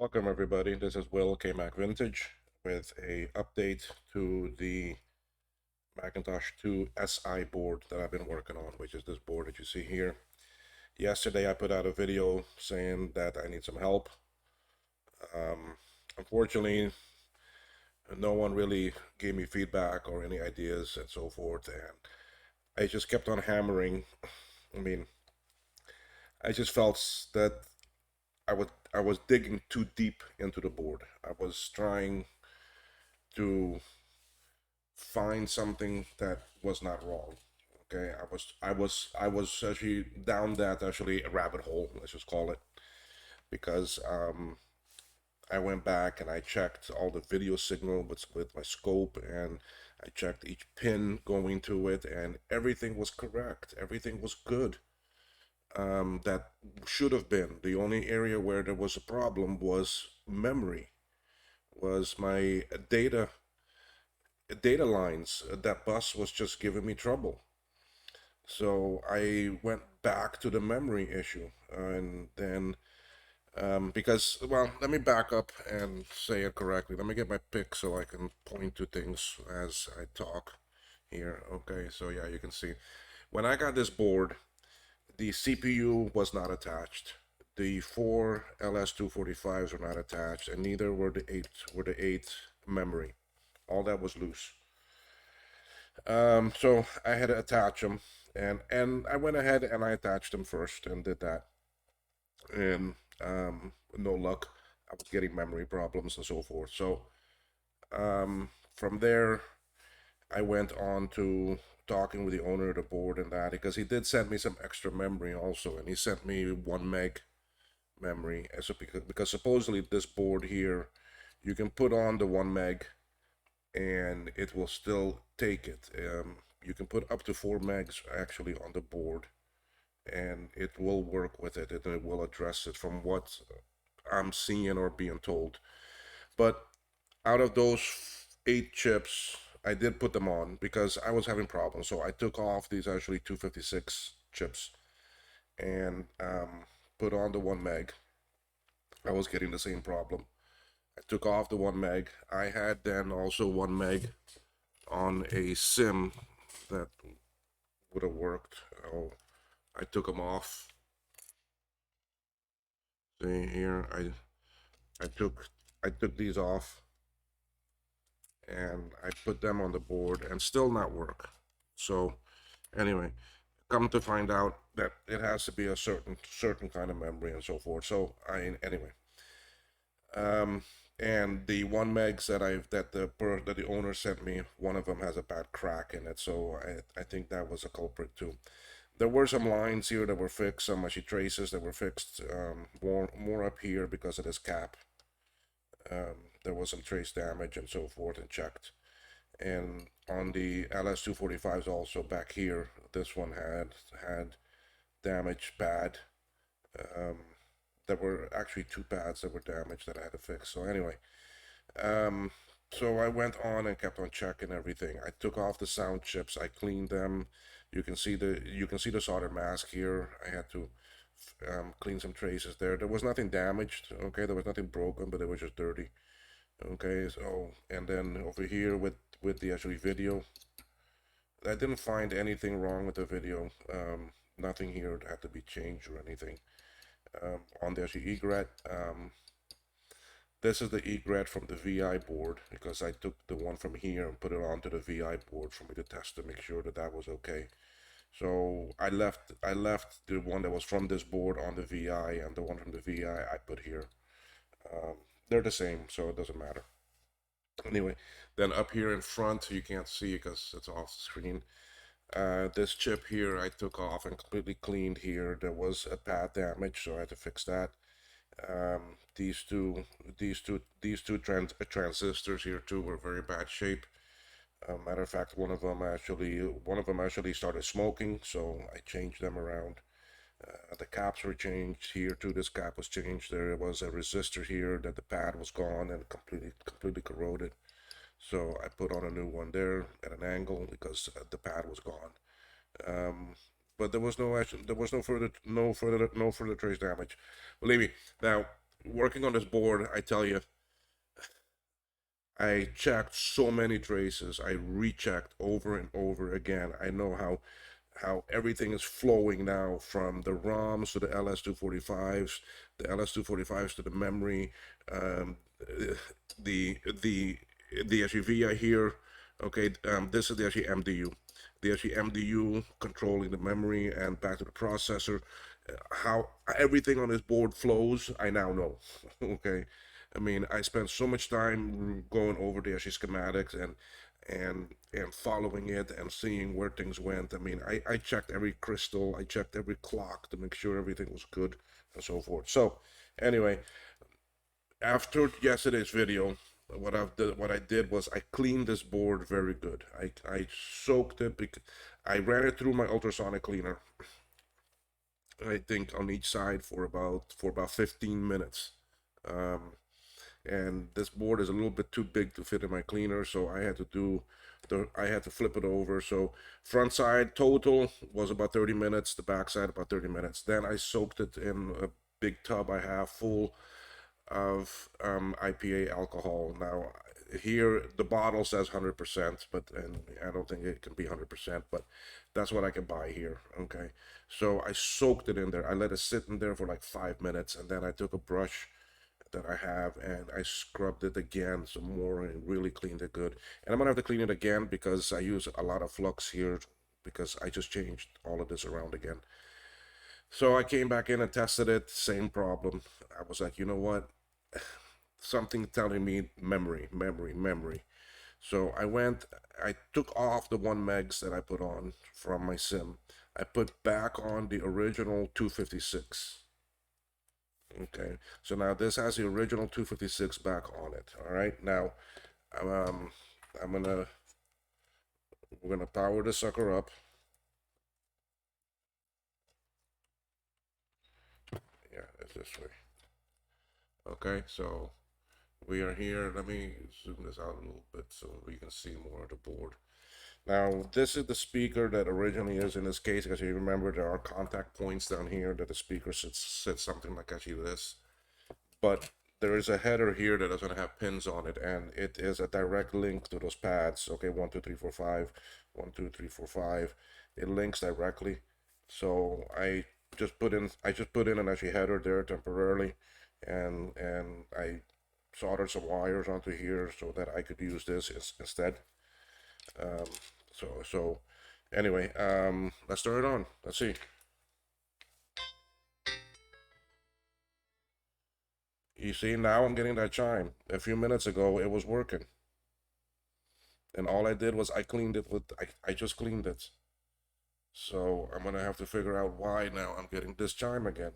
Welcome everybody. This is Will K-Mac Vintage with a update to the Macintosh IIsi board that I've been working on, which is this board that you see here. Yesterday I put out a video saying that I need some help. Um, Unfortunately, no one really gave me feedback or any ideas and so forth, and I just kept on hammering. I mean, I just felt that I was digging too deep into the board. I was trying to find something that was not wrong. Okay, I was actually down that actually a rabbit hole, let's just call it, because I went back and I checked all the video signal with my scope, and I checked each pin going to it, and everything was correct. Everything was good. That should have been the only area where there was a problem was memory, was my data lines. That bus was just giving me trouble. So I went back to the memory issue, and then because, well, let me back up and say it correctly. Let me get my pick so I can point to things as I talk here. Okay, so yeah, you can see when I got this board, the CPU was not attached. The four LS245s were not attached, and neither were the eight memory. All that was loose. So I had to attach them, and I went ahead and I attached them first and did that, and no luck. I was getting memory problems and so forth. So from there, I went on to talking with the owner of the board and that, because he did send me some extra memory also, and he sent me 1 meg memory as a, because supposedly this board here, you can put on the 1 meg and it will still take it. You can put up to 4 megs actually on the board, and it will work with it, and it will address it from what I'm seeing or being told. But out of those 8 chips, I did put them on because I was having problems. So I took off these actually 256 chips and put on the 1 meg. I was getting the same problem. I took off the 1 meg. I had then also 1 meg on a sim that would have worked. Oh, I took them off. See here, I took these off and I put them on the board and still not work. So anyway, come to find out that it has to be a certain kind of memory and so forth. So I anyway, um, and the 1 megs that the owner sent me, one of them has a bad crack in it. So I think that was a culprit too. There were some lines here that were fixed, some actually traces that were fixed, more up here because of this cap. There was some trace damage and so forth and checked. And on the LS245s also back here, this one had damage bad. Um, there were actually 2 pads that were damaged that I had to fix. So anyway, um, so I went on and kept on checking everything. I took off the sound chips. I cleaned them. You can see the solder mask here. I had to clean some traces there. There was nothing damaged. Okay, there was nothing broken, but it was just dirty. Okay, so and then over here with the actually video, I didn't find anything wrong with the video. Nothing here had to be changed or anything. On the actually egret, this is the egret from the VI board, because I took the one from here and put it onto the VI board for me to test to make sure that that was okay. So I left the one that was from this board on the VI, and the one from the VI I put here. Um, they're the same, so it doesn't matter. Anyway, then up here in front, you can't see because it's off the screen. This chip here I took off and completely cleaned here. There was a pad damage, so I had to fix that. These two transistors here too were very bad shape. Matter of fact, one of them actually started smoking, so I changed them around. The caps were changed here too. This cap was changed. There was a resistor here that the pad was gone and completely corroded. So I put on a new one there at an angle because the pad was gone. Um, but there was no further trace damage. Believe me. Now Working on this board, I tell you, I checked so many traces. I rechecked over and over again. I know how everything is flowing now from the ROMs to the LS245s, the LS245s to the memory, um, the the the SUV I hear. Okay, this is the actually MDU. The actually MDU controlling the memory and back to the processor. How everything on this board flows, I now know. Okay, I mean, I spent so much time going over the actually schematics and following it and seeing where things went. I mean, I checked every crystal, I checked every clock to make sure everything was good and so forth. So, anyway, after yesterday's video, what I did was I cleaned this board very good. I soaked it. I ran it through my ultrasonic cleaner. I think on each side for about 15 minutes. Um, and this board is a little bit too big to fit in my cleaner, so I had to flip it over. So front side total was about 30 minutes, the back side about 30 minutes. Then I soaked it in a big tub I have full of IPA alcohol. Now here the bottle says 100%, but and I don't think it can be 100%, but that's what I can buy here. Okay, so I soaked it in there. I let it sit in there for like 5 minutes, and then I took a brush that I have and I scrubbed it again some more and really cleaned it good. And I'm gonna have to clean it again because I use a lot of flux here because I just changed all of this around again. So I came back in and tested it, same problem. I was like, you know what? Something telling me memory, memory, memory. So I took off the 1 megs that I put on from my sim. I put back on the original 256. Okay, so now this has the original 256 back on it. All right, now um, I'm gonna we're gonna power the sucker up. Yeah, it's this way. Okay, so we are here. Let me zoom this out a little bit so we can see more of the board. Now, this is the speaker that originally is in this case, because you remember there are contact points down here that the speaker sits something like actually this. But there is a header here that doesn't have pins on it, and it is a direct link to those pads. Okay, 1, 2, 3, 4, 5, 1, 2, 3, 4, 5. It links directly. So I just put in an actually header there temporarily, and I soldered some wires onto here so that I could use this instead. Um, so anyway, let's turn it on. Let's see. You see, now I'm getting that chime. A few minutes ago, it was working. And all I did was I cleaned it I just cleaned it. So I'm gonna have to figure out why now I'm getting this chime again.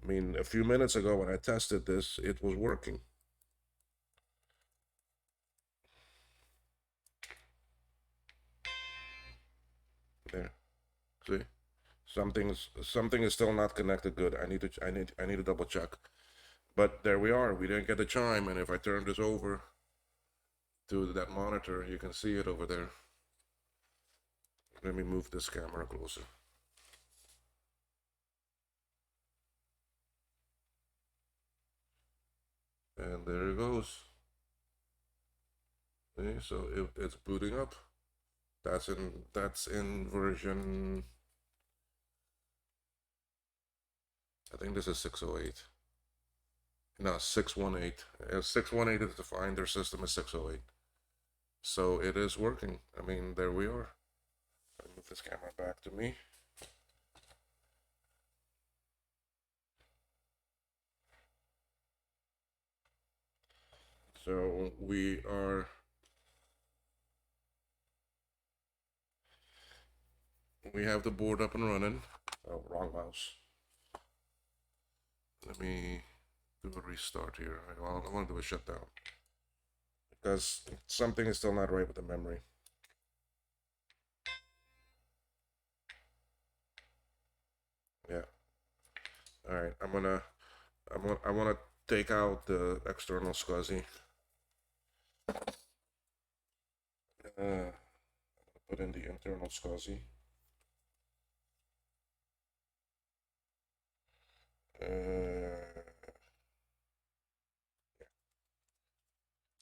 I mean, a few minutes ago when I tested this, it was working. There, see, something is still not connected good. I need to double check. But there we are. We didn't get the chime, and if I turn this over to that monitor, you can see it over there. Let me move this camera closer. And there it goes. See, so it's booting up. That's in version. I think this is 608. No, 618. 618 is defined. Their system is 608. So it is working. I mean, there we are. I move this camera back to me. So we have the board up and running. Oh, wrong mouse. Let me do a restart here. I want to do a shutdown because something is still not right with the memory. Yeah. All right. I want to take out the external SCSI. Uh, put in the internal SCSI.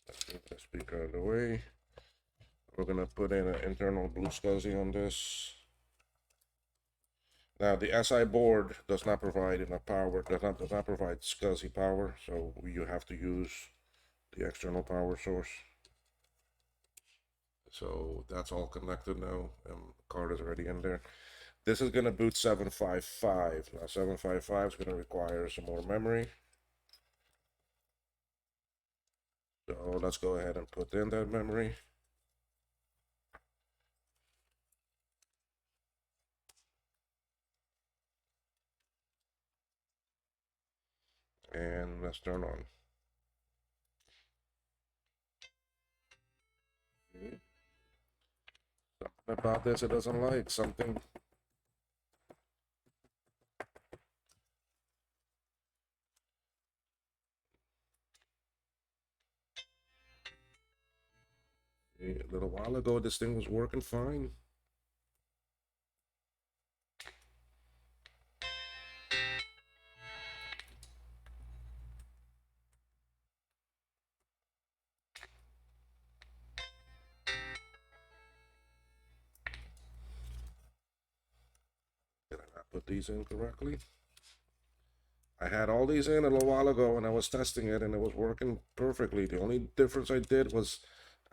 Let's move the speaker out of the way. We're gonna put in an internal blue SCSI on this. Now the SI board does not provide enough power, does not provide SCSI power, so you have to use the external power source. So that's all connected now, and the card is already in there. This is gonna boot 755. Now 755 is gonna require some more memory. So let's go ahead and put in that memory. And let's turn on. Something about this it doesn't like. Something. A little while ago, this thing was working fine. Did I not put these in correctly? I had all these in a little while ago and I was testing it and it was working perfectly. The only difference I did was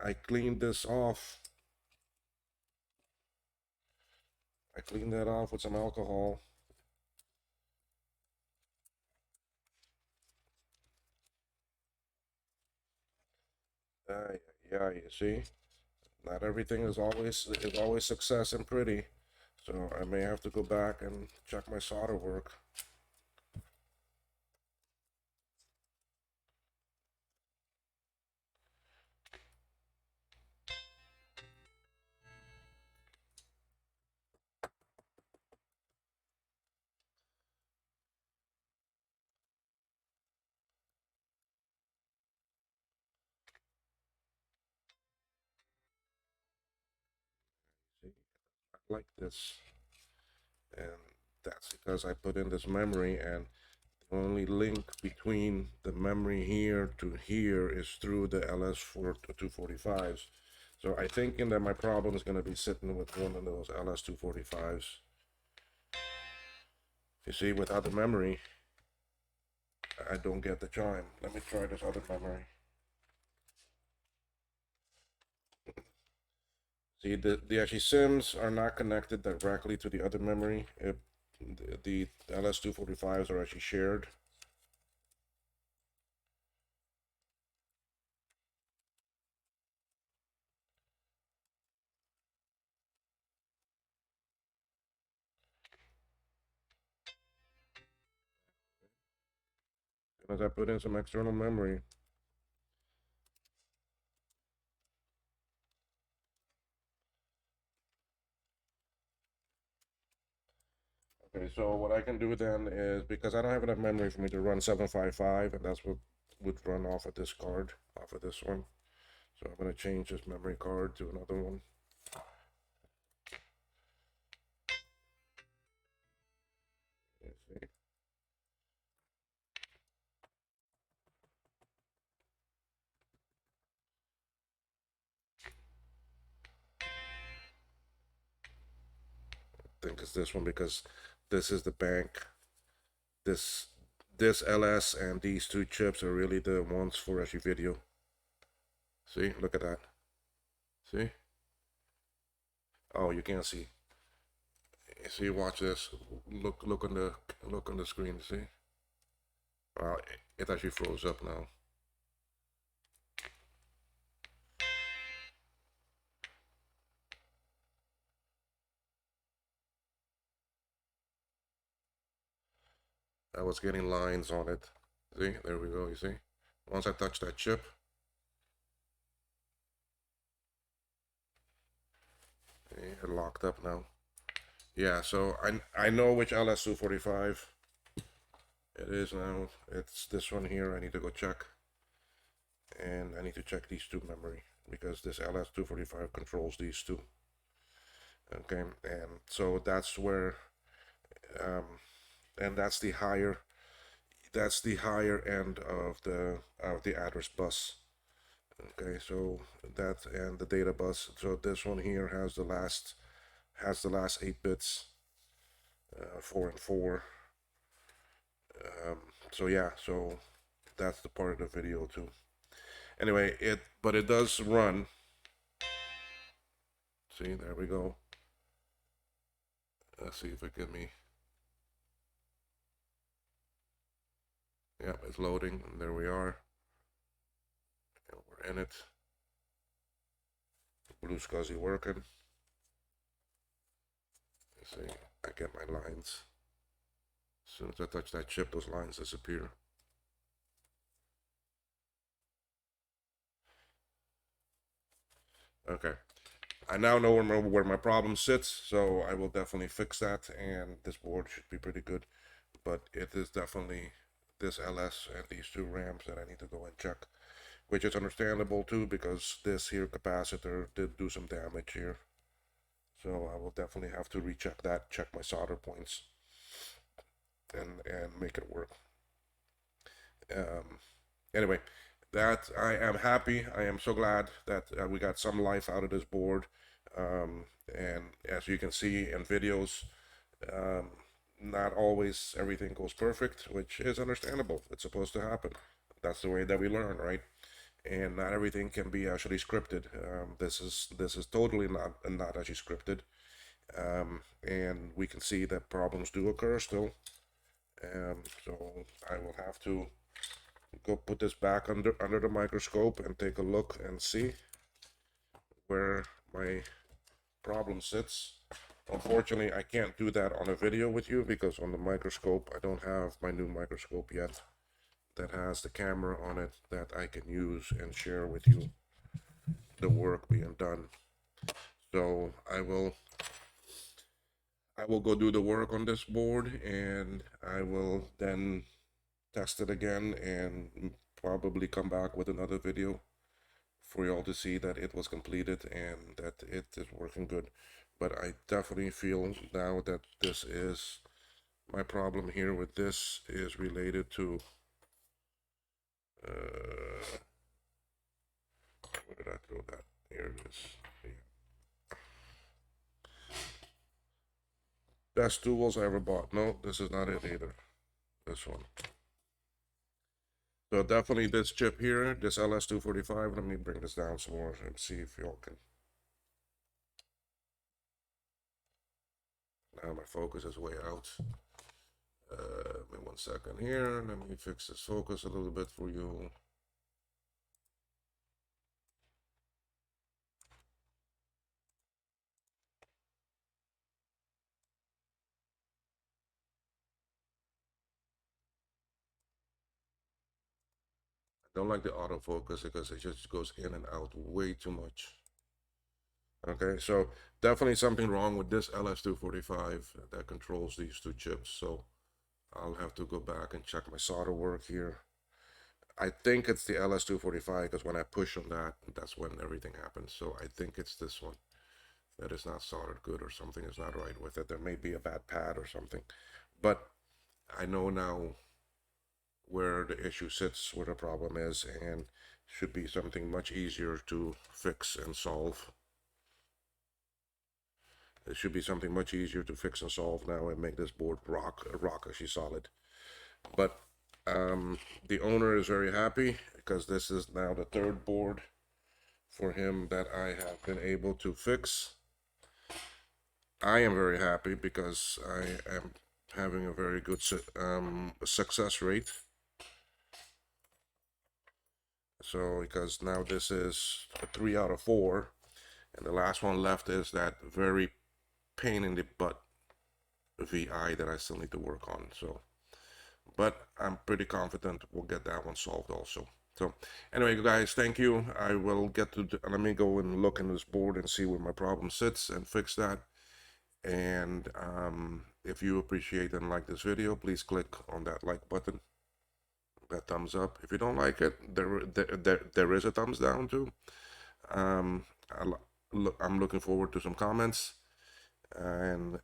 I cleaned this off. I cleaned that off with some alcohol. Yeah, you see, not everything is always success and pretty. So I may have to go back and check my solder work. See, I like this, and that's because I put in this memory, and the only link between the memory here to here is through the LS245s. So I thinking that my problem is going to be sitting with one of those LS245s. You see, without the memory, I don't get the chime. Let me try this other memory. See, the actually SIMs are not connected directly to the other memory. The LS245s are actually shared. As I put in some external memory. Okay, so what I can do then is, because I don't have enough memory for me to run 755, and that's what would run off of this card, off of this one. So I'm going to change this memory card to another one. Let's see. I think it's this one because this is the bank. This this LS and these two chips are really the ones for actually video. See, look at that. See? Oh, you can't see. See, watch this. Look on the screen. See? Wow, it actually froze up now. I was getting lines on it. See, there we go. You see? Once I touch that chip, it locked up now. Yeah, so I know which LS245 it is now. It's this one here. I need to go check, and I need to check these two memory because this LS245 controls these two. Okay, and so that's where, and that's the higher that's the higher end of the address bus. Okay, so that and the data bus. So this one here has the last 8 bits, 4 and 4. Um, so yeah, so that's the part of the video too. Anyway, but it does run. See, there we go. Let's see if it get me. Yeah, it's loading, and there we are. And we're in it. Blue SCSI working. You see, I get my lines. As soon as I touch that chip, those lines disappear. Okay. I now know where my problem sits, so I will definitely fix that, and this board should be pretty good. But it is definitely this LS and these two RAMs that I need to go and check, which is understandable too, because this here capacitor did do some damage here. So I will definitely have to recheck that, check my solder points, and make it work. Anyway, that I am happy. I am so glad that we got some life out of this board. And as you can see in videos, um, not always everything goes perfect, which is understandable. It's supposed to happen. That's the way that we learn, right? And not everything can be actually scripted. This is totally not actually scripted. And we can see that problems do occur still. So I will have to go put this back under the microscope and take a look and see where my problem sits. Unfortunately, I can't do that on a video with you because on the microscope, I don't have my new microscope yet that has the camera on it that I can use and share with you the work being done. So I will go do the work on this board, and I will then test it again and probably come back with another video for y'all to see that it was completed and that it is working good. But I definitely feel now that this is my problem here with this is related to where did I throw that? Here it is. Yeah. Best tools I ever bought. No, this is not it either. This one. So definitely this chip here, this LS245. Let me bring this down some more and see if y'all can. Now my focus is way out. Give me 1 second here. Let me fix this focus a little bit for you. I don't like the autofocus because it just goes in and out way too much. Okay, so definitely something wrong with this LS245 that controls these two chips. So I'll have to go back and check my solder work here. I think it's the LS245 because when I push on that, that's when everything happens. So I think it's this one that is not soldered good or something is not right with it. There may be a bad pad or something. But I know now where the issue sits, where the problem is, and should be something much easier to fix and solve. It should be something much easier to fix and solve now and make this board rock actually solid. But the owner is very happy because this is now the third board for him that I have been able to fix. I am very happy because I am having a very good success rate. So because now this is a 3 out of 4, and the last one left is that very pain in the butt VI that I still need to work on. So, but I'm pretty confident we'll get that one solved also. So anyway, guys, thank you. I will get to let me go and look in this board and see where my problem sits and fix that. And if you appreciate and like this video, please click on that like button, that thumbs up. If you don't like it, there is a thumbs down too. Um, I'm looking forward to some comments, and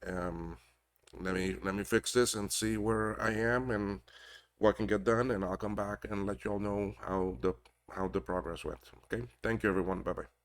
let me fix this and see where I am and what can get done, and I'll come back and let you all know how the progress went. Okay, thank you everyone. Bye bye.